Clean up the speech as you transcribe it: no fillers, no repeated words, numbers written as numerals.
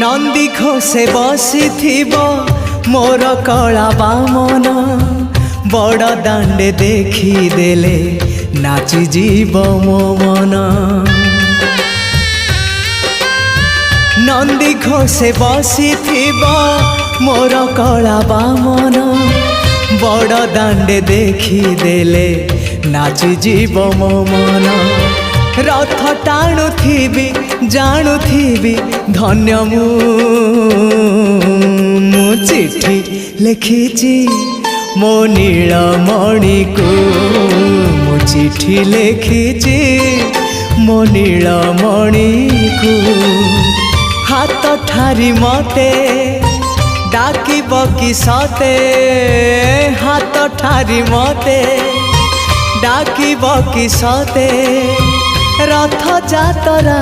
नंदी घोषे बसी मोर कला बामन बड़ दांडे देखी देले नाची जीव मो मन। नंदी घोषे बसी मोर कला बामन बड़ दांडे देखी देले नाची जीव मो मन। रथ टाणुथिबी जाणुथिबी धन्य मु चिठी लिखिची मो नीलमणि को मु चिठी लिखिची मो नीलमणि को। हाथ ठारी मते डाकिब कि सते हाथ ठारी मते डाकिब कि सते रथ जातरा